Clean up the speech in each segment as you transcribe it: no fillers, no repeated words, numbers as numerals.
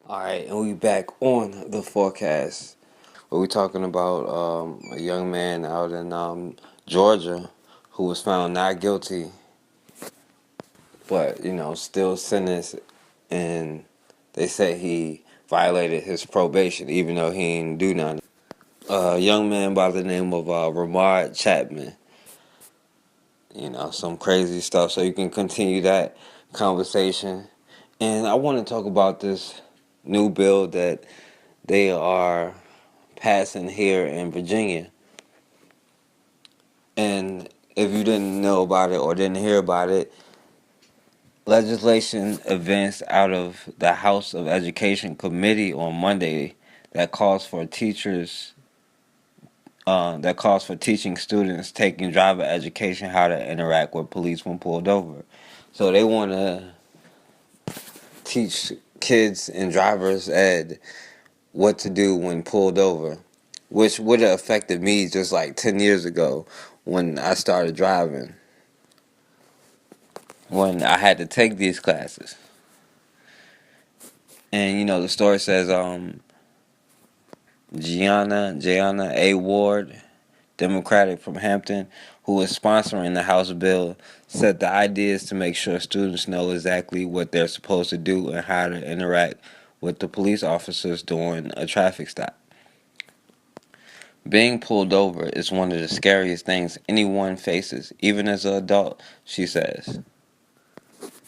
All right, and we back on the forecast. We're talking about a young man out in Georgia who was found not guilty, but still sentenced, and they say he violated his probation even though he didn't do nothing. A young man by the name of Ramard Chapman. Some crazy stuff. So you can continue that conversation, and I want to talk about this new bill that they are passing here in Virginia. And if you didn't know about it or didn't hear about it, legislation advanced out of the House of Education Committee on Monday that calls for teaching students taking driver education how to interact with police when pulled over. So they want to teach kids and drivers ed what to do when pulled over, which would have affected me just like 10 years ago when I started driving, when I had to take these classes. And the story says Gianna A. Ward, Democratic from Hampton, who is sponsoring the House bill, said the idea is to make sure students know exactly what they're supposed to do and how to interact with the police officers during a traffic stop. Being pulled over is one of the scariest things anyone faces, even as an adult, she says.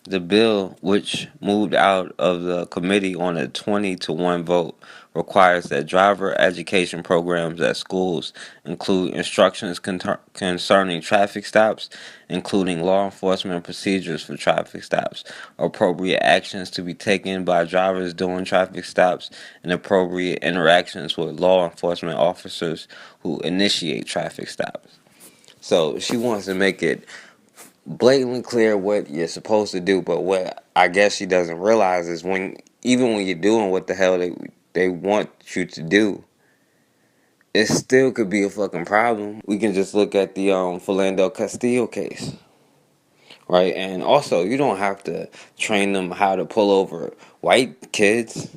The bill, which moved out of the committee on a 20-1 vote, requires that driver education programs at schools include instructions concerning traffic stops, including law enforcement procedures for traffic stops, appropriate actions to be taken by drivers during traffic stops, and appropriate interactions with law enforcement officers who initiate traffic stops. So she wants to make it blatantly clear what you're supposed to do, but what I guess she doesn't realize is even when you're doing what the hell they want you to do, it still could be a fucking problem. We can just look at the Lando Custody case, right? And also, you don't have to train them how to pull over white kids,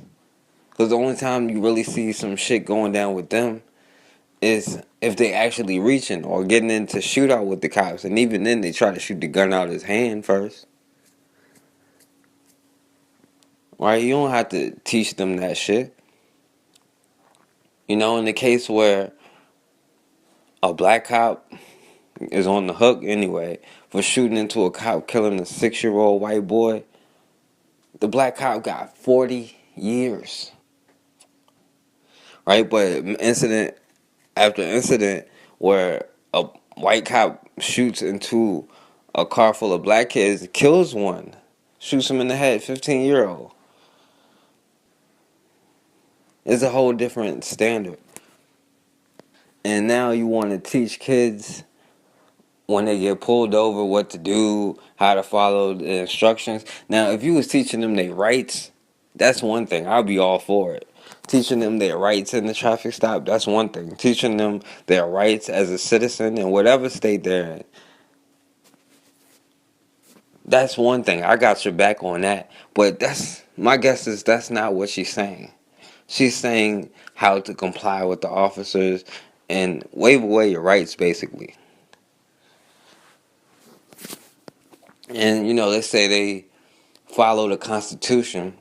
because the only time you really see some shit going down with them is if they actually reaching or getting into shootout with the cops, and even then they try to shoot the gun out of his hand first. Right? You don't have to teach them that shit. In the case where a black cop is on the hook anyway for shooting into a cop killing a 6-year-old white boy, the black cop got 40 years. Right? But incident after incident where a white cop shoots into a car full of black kids, kills one, shoots him in the head, 15-year-old. It's a whole different standard. And now you want to teach kids when they get pulled over what to do, how to follow the instructions. Now, if you was teaching them their rights, that's one thing. I'll be all for it. Teaching them their rights in the traffic stop, that's one thing. Teaching them their rights as a citizen in whatever state they're in, that's one thing. I got your back on that. But my guess is that's not what she's saying. She's saying how to comply with the officers and wave away your rights, basically. And they say they follow the Constitution,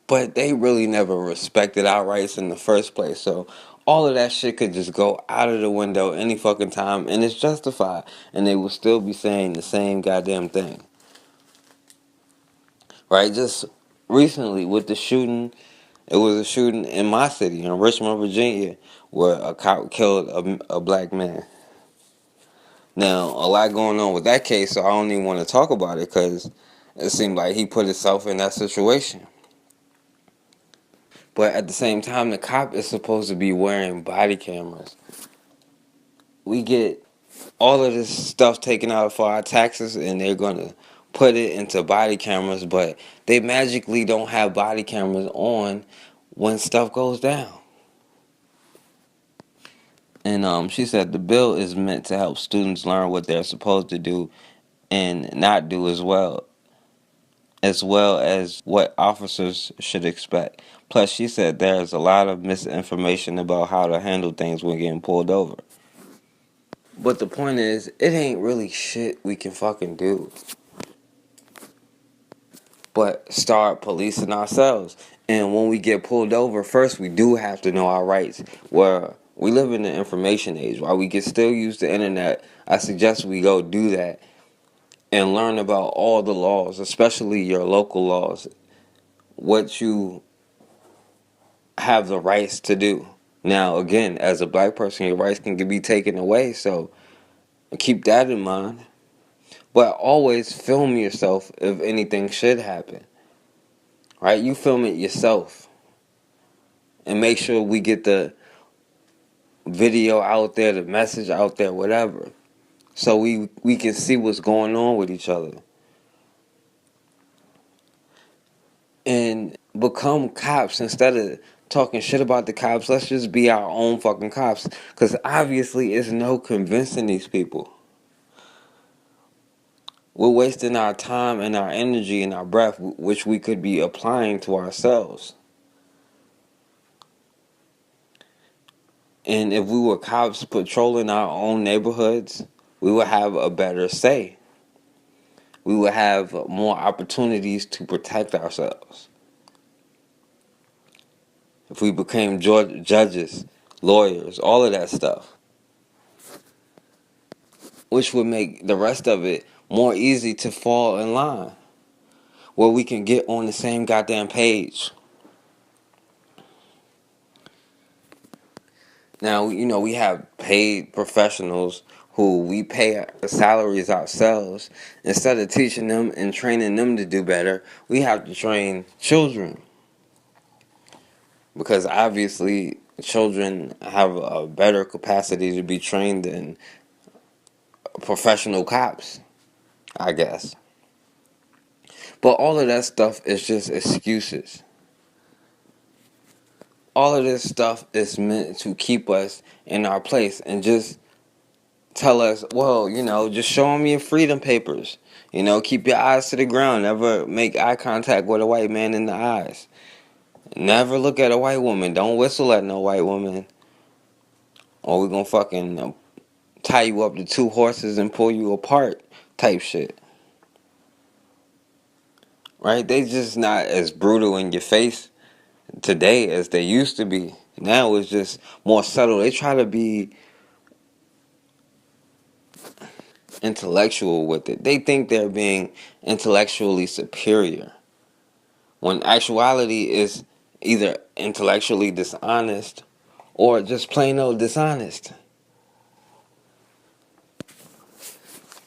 but they really never respected our rights in the first place. So all of that shit could just go out of the window any fucking time, and it's justified, and they will still be saying the same goddamn thing. Right? Just recently with the shooting, it was a shooting in my city, in Richmond, Virginia, where a cop killed a black man. Now, a lot going on with that case, so I don't even want to talk about it because it seemed like he put himself in that situation. But at the same time, the cop is supposed to be wearing body cameras. We get all of this stuff taken out for our taxes, and they're going to put it into body cameras, but they magically don't have body cameras on when stuff goes down. And she said the bill is meant to help students learn what they're supposed to do and not do as well. as well as what officers should expect. Plus, she said there's a lot of misinformation about how to handle things when getting pulled over. But the point is, it ain't really shit we can fucking do but start policing ourselves. And when we get pulled over, first we do have to know our rights. Where we live in the information age, while we can still use the internet, I suggest we go do that and learn about all the laws, especially your local laws, what you have the rights to do. Now, again, as a black person, your rights can be taken away, so keep that in mind. But always film yourself if anything should happen. Right? You film it yourself. And make sure we get the video out there, the message out there, whatever. So we can see what's going on with each other. And become cops instead of talking shit about the cops. Let's just be our own fucking cops. Because obviously it's no convincing these people. We're wasting our time and our energy and our breath, which we could be applying to ourselves. And if we were cops patrolling our own neighborhoods, we would have a better say. We would have more opportunities to protect ourselves. If we became judges, lawyers, all of that stuff, which would make the rest of it more easy to fall in line, where we can get on the same goddamn page. Now, we have paid professionals who we pay our salaries ourselves. Instead of teaching them and training them to do better, we have to train children. Because obviously, children have a better capacity to be trained than professional cops, I guess. But all of that stuff is just excuses. All of this stuff is meant to keep us in our place and just tell us, well, just show them your freedom papers. Keep your eyes to the ground. Never make eye contact with a white man in the eyes. Never look at a white woman. Don't whistle at no white woman. Or we're going to fucking tie you up to two horses and pull you apart type shit. Right? They just not as brutal in your face today as they used to be. Now it's just more subtle. They try to be intellectual with it. They think they're being intellectually superior, when actuality is either intellectually dishonest or just plain old dishonest.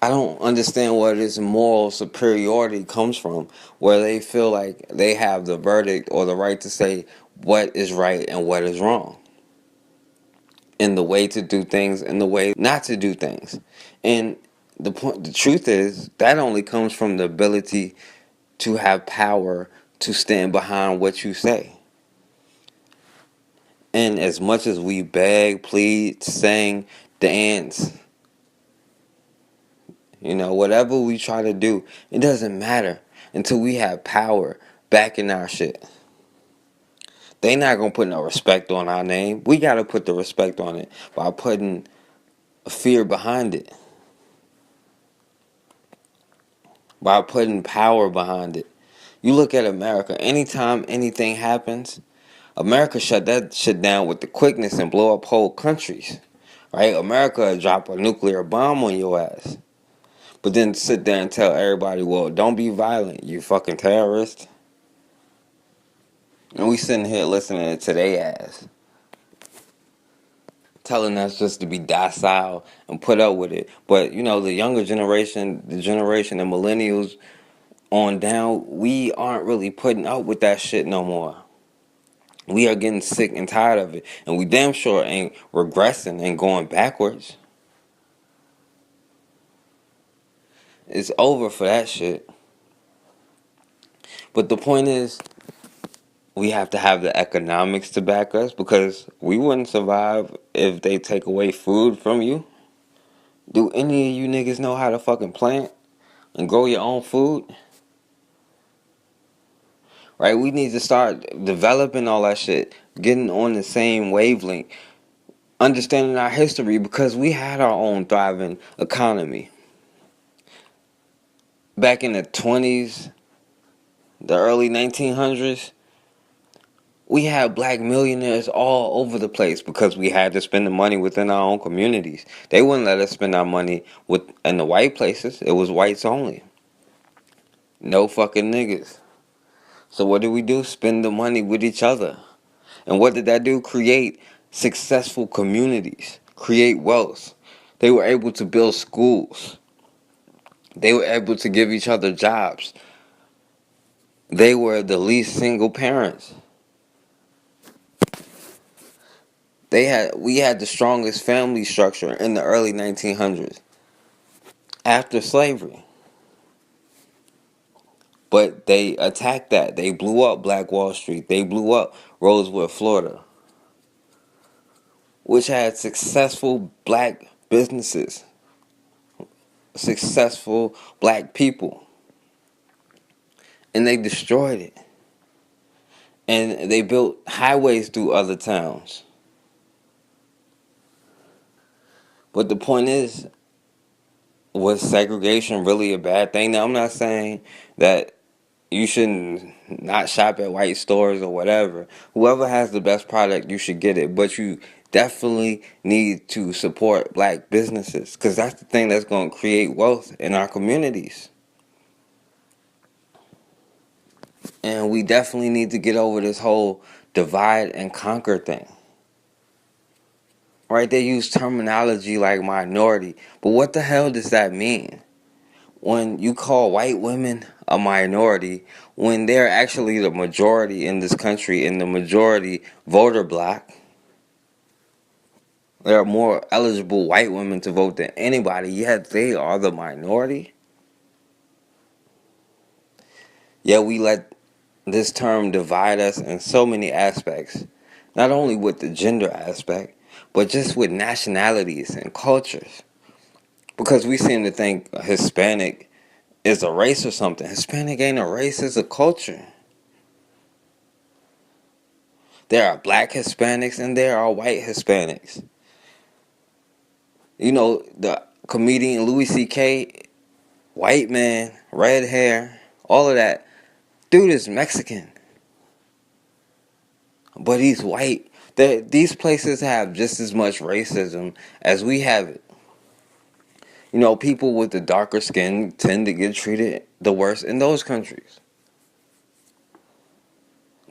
I don't understand where this moral superiority comes from, where they feel like they have the verdict or the right to say what is right and what is wrong, and the way to do things and the way not to do things. And the truth is that only comes from the ability to have power to stand behind what you say. And as much as we beg, plead, sing, dance, whatever we try to do, it doesn't matter until we have power backing our shit. They not gonna put no respect on our name. We gotta put the respect on it by putting fear behind it, by putting power behind it. You look at America. Anytime anything happens, America shut that shit down with the quickness and blow up whole countries. Right? America drop a nuclear bomb on your ass. But then sit there and tell everybody, well, don't be violent, you fucking terrorist. And we sitting here listening to they ass, telling us just to be docile and put up with it. But, the younger generation, the generation of millennials on down, we aren't really putting up with that shit no more. We are getting sick and tired of it. And we damn sure ain't regressing and going backwards. It's over for that shit. But the point is, we have to have the economics to back us, because we wouldn't survive if they take away food from you. Do any of you niggas know how to fucking plant and grow your own food? right? We need to start developing all that shit, getting on the same wavelength, understanding our history, because we had our own thriving economy. Back in the 20s, the early 1900s, we had black millionaires all over the place because we had to spend the money within our own communities. They wouldn't let us spend our money in the white places. It was whites only. No fucking niggas. So what did we do? Spend the money with each other. And what did that do? Create successful communities. Create wealth. They were able to build schools. They were able to give each other jobs. They were the least single parents. We had the strongest family structure in the early 1900s after slavery. But they attacked that. They blew up Black Wall Street. They blew up Rosewood, Florida, which had successful black businesses, successful black people. And they destroyed it. And they built highways through other towns. But the point is, was segregation really a bad thing? Now, I'm not saying that you shouldn't not shop at white stores or whatever. Whoever has the best product, you should get it. But you definitely need to support black businesses, because that's the thing that's going to create wealth in our communities. And we definitely need to get over this whole divide and conquer thing. Right? They use terminology like minority. But what the hell does that mean? When you call white women a minority, when they're actually the majority in this country, in the majority voter block, there are more eligible white women to vote than anybody, yet they are the minority. Yet we let this term divide us in so many aspects, not only with the gender aspect, but just with nationalities and cultures. Because we seem to think Hispanic is a race or something. Hispanic ain't a race, it's a culture. There are black Hispanics and there are white Hispanics. You know, the comedian Louis C.K., white man, red hair, all of that. Dude is Mexican, but he's white. These places have just as much racism as we have it. You know, people with the darker skin tend to get treated the worst in those countries.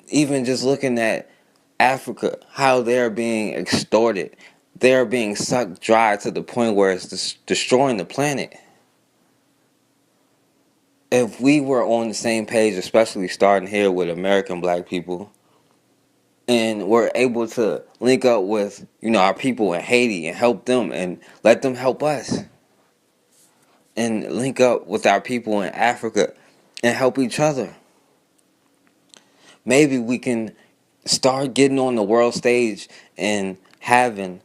Even just looking at Africa, how they're being extorted. They're being sucked dry to the point where it's destroying the planet. If we were on the same page, especially starting here with American black people, and we're able to link up with, our people in Haiti and help them and let them help us, and link up with our people in Africa and help each other, maybe we can start getting on the world stage and having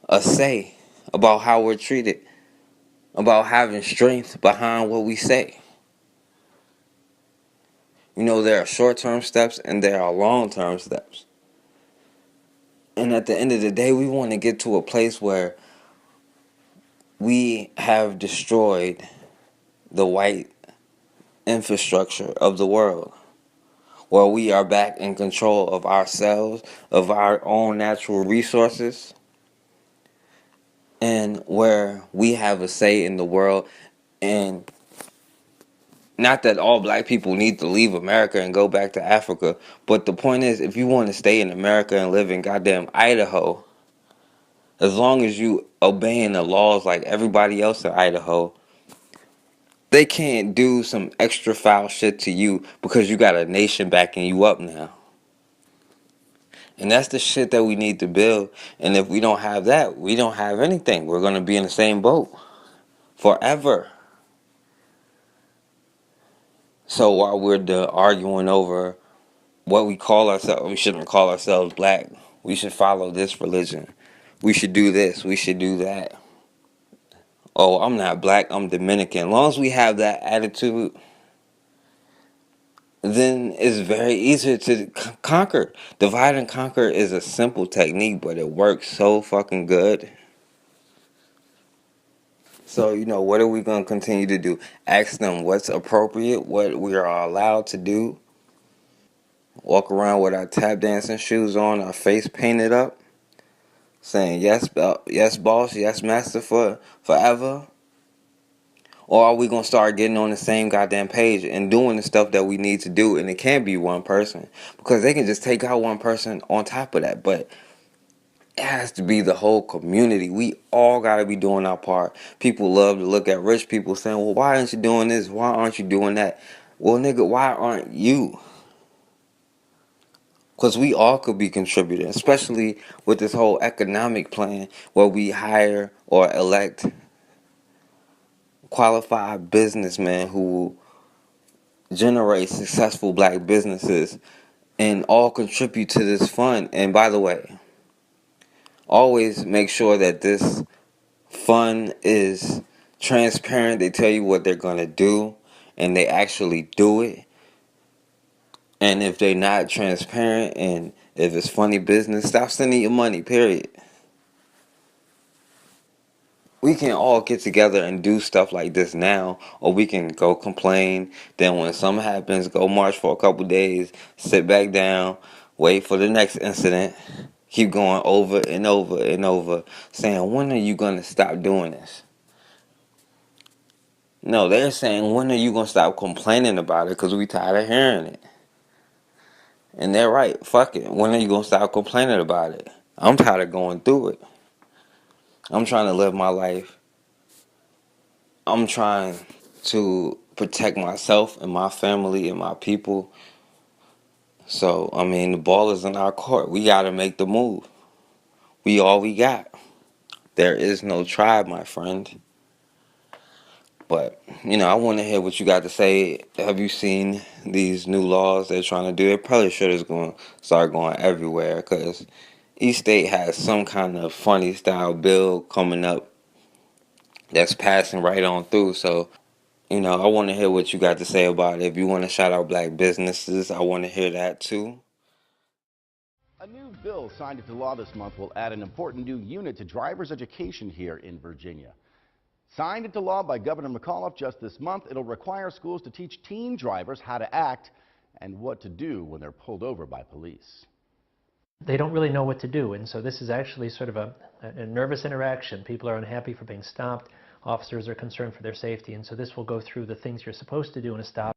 a say about how we're treated, about having strength behind what we say. There are short-term steps and there are long-term steps. And at the end of the day, we want to get to a place where we have destroyed the white infrastructure of the world, where we are back in control of ourselves, of our own natural resources, and where we have a say in the world. And not that all black people need to leave America and go back to Africa, but the point is, if you want to stay in America and live in goddamn Idaho, as long as you obeying the laws like everybody else in Idaho, they can't do some extra foul shit to you because you got a nation backing you up now. And that's the shit that we need to build. And if we don't have that, we don't have anything. We're going to be in the same boat forever. So while we're arguing over what we call ourselves, we shouldn't call ourselves black. We should follow this religion. We should do this. We should do that. Oh, I'm not black. I'm Dominican. As long as we have that attitude, then it's very easy to conquer. Divide and conquer is a simple technique, but it works so fucking good. So, what are we going to continue to do? Ask them what's appropriate, what we are allowed to do. Walk around with our tap dancing shoes on, our face painted up, saying yes, yes, boss, yes, master, for forever. Or are we going to start getting on the same goddamn page and doing the stuff that we need to do? And it can't be one person, because they can just take out one person on top of that. But it has to be the whole community. We all got to be doing our part. People love to look at rich people saying, well, why aren't you doing this? Why aren't you doing that? Well, nigga, why aren't you? Because we all could be contributing, especially with this whole economic plan where we hire or elect qualified businessmen who generate successful black businesses and all contribute to this fund. And by the way, always make sure that this fund is transparent. They tell you what they're going to do and they actually do it. And if they're not transparent and if it's funny business, stop sending your money, period. We can all get together and do stuff like this now, or we can go complain. Then when something happens, go march for a couple days, sit back down, wait for the next incident, keep going over and over and over, saying, when are you going to stop doing this? No, they're saying, when are you going to stop complaining about it, because we tired of hearing it. And they're right. Fuck it. When are you going to stop complaining about it? I'm tired of going through it. I'm trying to live my life. I'm trying to protect myself and my family and my people. So, I mean, the ball is in our court. We got to make the move. We all we got. There is no tribe, my friend. But, I want to hear what you got to say. Have you seen these new laws they're trying to do? It probably sure is going to start going everywhere, because each state has some kind of funny style bill coming up that's passing right on through. So, I want to hear what you got to say about it. If you want to shout out black businesses, I want to hear that too. A new bill signed into law this month will add an important new unit to driver's education here in Virginia. Signed into law by Governor McAuliffe just this month, it'll require schools to teach teen drivers how to act and what to do when they're pulled over by police. They don't really know what to do, and so this is actually sort of a nervous interaction. People are unhappy for being stopped. Officers are concerned for their safety, and so this will go through the things you're supposed to do in a stop.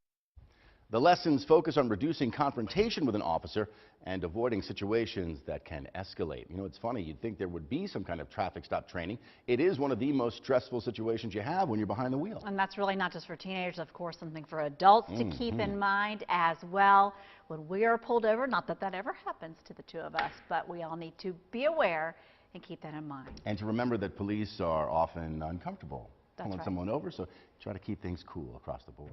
The lessons focus on reducing confrontation with an officer and avoiding situations that can escalate. It's funny, you'd think there would be some kind of traffic stop training. It is one of the most stressful situations you have when you're behind the wheel. And that's really not just for teenagers, of course, something for adults to keep in mind as well. When we are pulled over, not that that ever happens to the two of us, but we all need to be aware and keep that in mind. And to remember that police are often uncomfortable pulling someone over, so try to keep things cool across the board.